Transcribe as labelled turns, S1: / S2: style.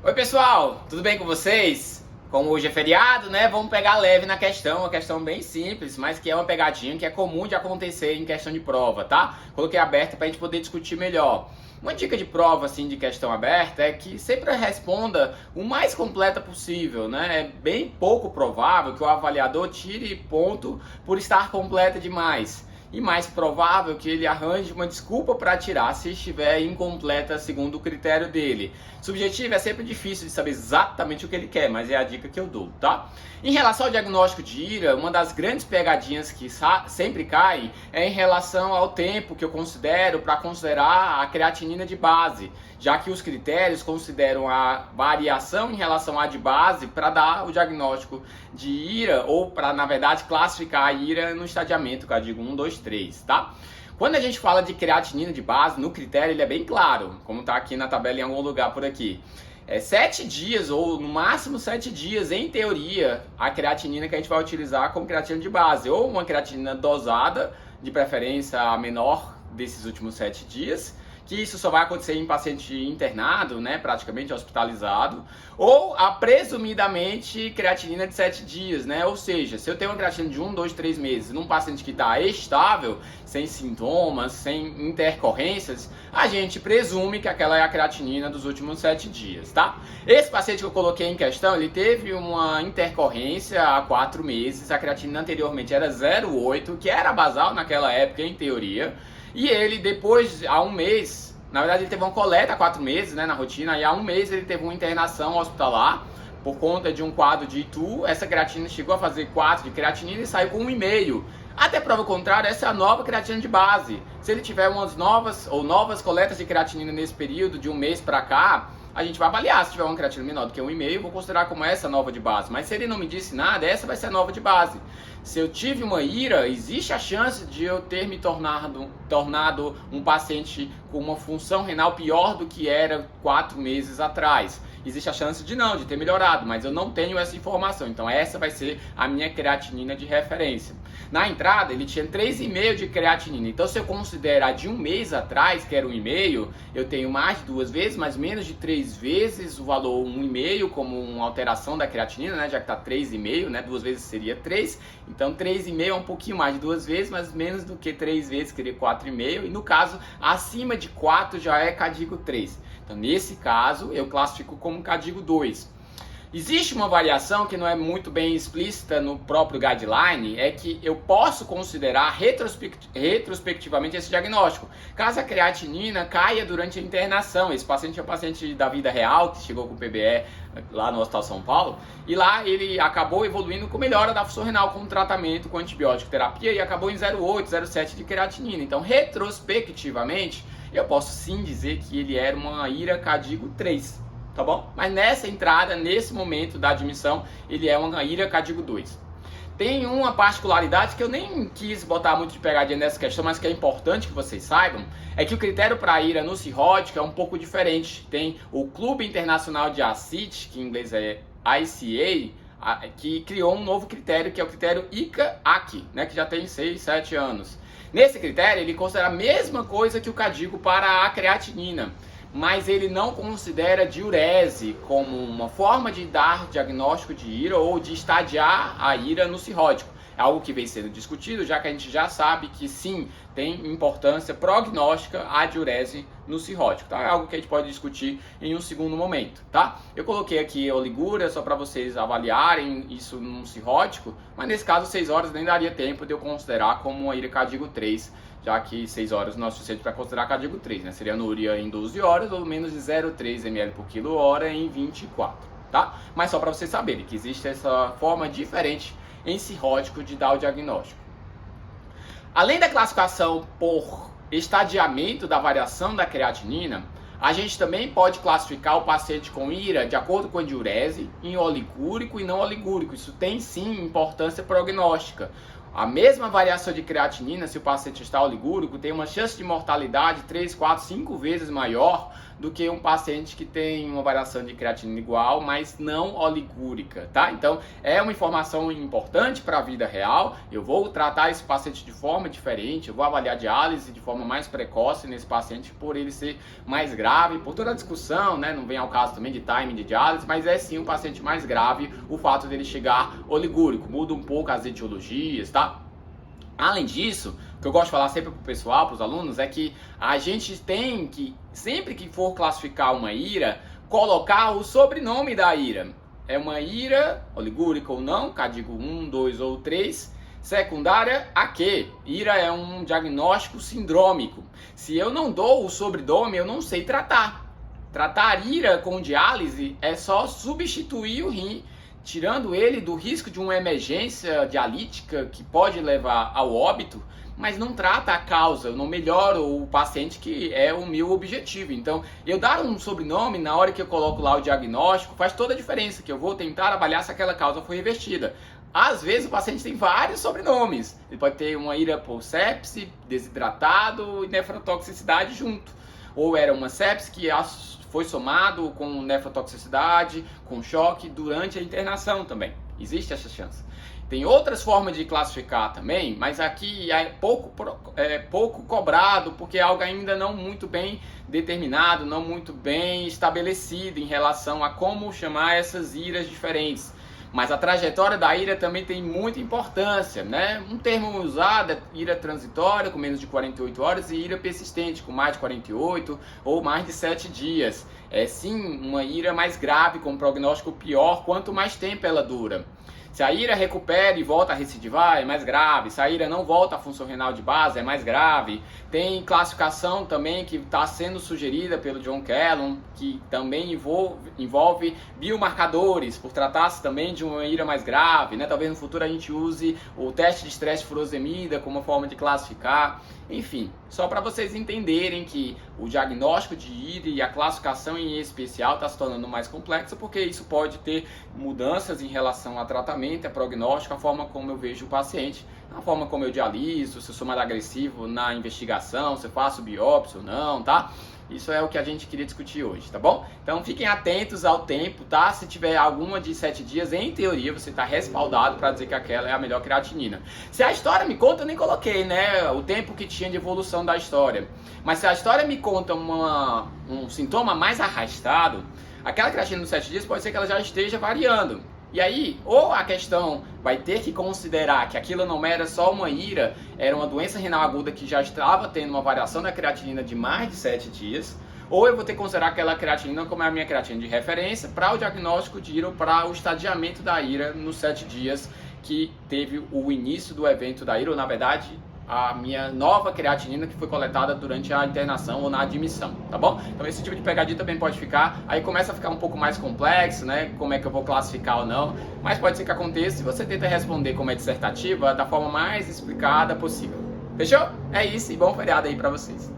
S1: Oi pessoal, tudo bem com vocês? Como hoje é feriado, né, vamos pegar leve na questão, uma questão bem simples, mas que é uma pegadinha que é comum de acontecer em questão de prova, tá? Coloquei aberta pra gente poder discutir melhor. Uma dica de prova, assim, de questão aberta é que sempre responda o mais completa possível, né? É bem pouco provável que o avaliador tire ponto por estar completa demais. E mais provável que ele arranje uma desculpa para tirar se estiver incompleta segundo o critério dele. Subjetivo é sempre difícil de saber exatamente o que ele quer, mas é a dica que eu dou, tá? Em relação ao diagnóstico de IRA, uma das grandes pegadinhas que sempre cai é em relação ao tempo que eu considero para considerar a creatinina de base, já que os critérios consideram a variação em relação à de base para dar o diagnóstico de IRA ou para, na verdade, classificar a IRA no estadiamento, que eu digo 1, 2, 3, tá? Quando a gente fala de creatinina de base, no critério ele é bem claro, como está aqui na tabela em algum lugar por aqui. 7 dias ou no máximo 7 dias, em teoria, a creatinina que a gente vai utilizar como creatina de base, ou uma creatinina dosada, de preferência a menor desses últimos 7 dias, que isso só vai acontecer em paciente internado, né, praticamente hospitalizado, ou a presumidamente creatinina de 7 dias, né, ou seja, se eu tenho uma creatina de 1, 2, 3 meses num paciente que está estável, sem sintomas, sem intercorrências, a gente presume que aquela é a creatinina dos últimos 7 dias, tá? Esse paciente que eu coloquei em questão, ele teve uma intercorrência há 4 meses, a creatinina anteriormente era 0,8, que era basal naquela época em teoria, e ele depois, há um mês, na verdade ele teve uma coleta há 4 meses, né, na rotina, e há um mês ele teve uma internação hospitalar por conta de um quadro de ITU. Essa creatina chegou a fazer 4 de creatinina e saiu com 1,5. Até prova contrária, essa é a nova creatina de base. Se ele tiver umas novas coletas de creatinina nesse período de um mês para cá, a gente vai avaliar. Se tiver uma creatina menor do que 1,5, vou considerar como essa nova de base. Mas se ele não me disse nada, essa vai ser a nova de base. Se eu tive uma IRA, existe a chance de eu ter me tornado um paciente com uma função renal pior do que era 4 meses atrás. Existe a chance de ter melhorado, mas eu não tenho essa informação. Então essa vai ser a minha creatinina de referência. Na entrada ele tinha 3,5 de creatinina. Então se eu considerar de um mês atrás, que era 1,5, eu tenho mais de 2 vezes, mas menos de 3 vezes o valor 1,5 como uma alteração da creatinina, né? Já que está 3,5, né? 2 vezes seria 3. Então 3,5 é um pouquinho mais de 2 vezes, mas menos do que 3 vezes, que seria 4,5. E no caso, acima de 4 já é CADIGO 3. Então nesse caso eu classifico como CADIGO 2. Existe uma variação que não é muito bem explícita no próprio guideline, é que eu posso considerar retrospectivamente esse diagnóstico. Caso a creatinina caia durante a internação, esse paciente é um paciente da vida real, que chegou com PBE lá no Hospital São Paulo, e lá ele acabou evoluindo com melhora da função renal com tratamento com antibiótico terapia e acabou em 0,8, 0,7 de creatinina. Então, retrospectivamente, eu posso sim dizer que ele era uma IRA CADIGO 3. Tá bom? Mas nessa entrada, nesse momento da admissão, ele é uma IRA CADIGO 2. Tem uma particularidade que eu nem quis botar muito de pegadinha nessa questão, mas que é importante que vocês saibam, é que o critério para IRA no cirrótico é um pouco diferente. Tem o Clube Internacional de ACIT, que em inglês é ICA, que criou um novo critério, que é o critério ICA-AC, né, que já tem 6, 7 anos. Nesse critério, ele considera a mesma coisa que o CADIGO para a creatinina, mas ele não considera diurese como uma forma de dar diagnóstico de IRA ou de estadiar a IRA no cirrótico. É algo que vem sendo discutido, já que a gente já sabe que sim, tem importância prognóstica a diurese no cirrótico, tá? É algo que a gente pode discutir em um segundo momento, tá? Eu coloquei aqui oligúria só para vocês avaliarem isso num cirrótico, mas nesse caso 6 horas nem daria tempo de eu considerar como uma IRA CADIGO 3, já que 6 horas não é suficiente para considerar CADIGO 3, né? Seria anuria em 12 horas ou menos de 0,3 ml por quilo-hora em 24, tá? Mas só para vocês saberem que existe essa forma diferente em cirrótico de dar o diagnóstico. Além da classificação por estadiamento da variação da creatinina, a gente também pode classificar o paciente com IRA de acordo com a diurese em oligúrico e não oligúrico. Isso tem sim importância prognóstica. A mesma variação de creatinina, se o paciente está oligúrico, tem uma chance de mortalidade 3, 4, 5 vezes maior do que um paciente que tem uma variação de creatinina igual, mas não oligúrica, tá? Então, é uma informação importante para a vida real. Eu vou tratar esse paciente de forma diferente, eu vou avaliar a diálise de forma mais precoce nesse paciente por ele ser mais grave, por toda a discussão, né? Não vem ao caso também de timing de diálise, mas é sim um paciente mais grave o fato dele chegar oligúrico. Muda um pouco as etiologias, tá? Além disso, o que eu gosto de falar sempre para o pessoal, para os alunos, é que a gente tem que, sempre que for classificar uma IRA, colocar o sobrenome da IRA. É uma IRA oligúrica ou não, CADIGO 1, 2 ou 3, secundária a quê? IRA é um diagnóstico sindrômico. Se eu não dou o sobrenome, eu não sei tratar. Tratar IRA com diálise é só substituir o rim, tirando ele do risco de uma emergência dialítica que pode levar ao óbito, mas não trata a causa, não melhora o paciente, que é o meu objetivo. Então, eu dar um sobrenome na hora que eu coloco lá o diagnóstico faz toda a diferença, que eu vou tentar avaliar se aquela causa foi revertida. Às vezes o paciente tem vários sobrenomes, ele pode ter uma IRA por sepse, desidratado e nefrotoxicidade junto, ou era uma sepse que foi somado com nefrotoxicidade, com choque durante a internação também. Existe essa chance. Tem outras formas de classificar também, mas aqui é pouco cobrado, porque é algo ainda não muito bem determinado, não muito bem estabelecido em relação a como chamar essas IRAs diferentes. Mas a trajetória da IRA também tem muita importância, né? Um termo usado é IRA transitória, com menos de 48 horas, e IRA persistente, com mais de 48 ou mais de 7 dias. É sim uma IRA mais grave, com um prognóstico pior, quanto mais tempo ela dura. Se a IRA recupera e volta a recidivar, é mais grave. Se a IRA não volta à função renal de base, é mais grave. Tem classificação também que está sendo sugerida pelo John Kellum, que também envolve biomarcadores, por tratar-se também de uma IRA mais grave, né? Talvez no futuro a gente use o teste de estresse furosemida como uma forma de classificar. Enfim, só para vocês entenderem que o diagnóstico de IRA e a classificação em especial está se tornando mais complexa, porque isso pode ter mudanças em relação a tratamento, a prognóstico, a forma como eu vejo o paciente, a forma como eu dialiso, se eu sou mais agressivo na investigação, se eu faço biópsia ou não, tá? Isso é o que a gente queria discutir hoje, tá bom? Então fiquem atentos ao tempo, tá? Se tiver alguma de 7 dias, em teoria você está respaldado para dizer que aquela é a melhor creatinina. Se a história me conta, eu nem coloquei, né? O tempo que tinha de evolução da história. Mas se a história me conta um sintoma mais arrastado, aquela creatinina dos 7 dias pode ser que ela já esteja variando. E aí, ou a questão vai ter que considerar que aquilo não era só uma IRA, era uma doença renal aguda que já estava tendo uma variação da creatinina de mais de 7 dias, ou eu vou ter que considerar aquela creatinina como a minha creatinina de referência para o diagnóstico de IRA ou para o estadiamento da IRA nos 7 dias que teve o início do evento da IRA, ou na verdade a minha nova creatinina que foi coletada durante a internação ou na admissão, tá bom? Então esse tipo de pegadinha também pode ficar, aí começa a ficar um pouco mais complexo, né? Como é que eu vou classificar ou não, mas pode ser que aconteça e você tenta responder como é dissertativa da forma mais explicada possível. Fechou? É isso e bom feriado aí pra vocês.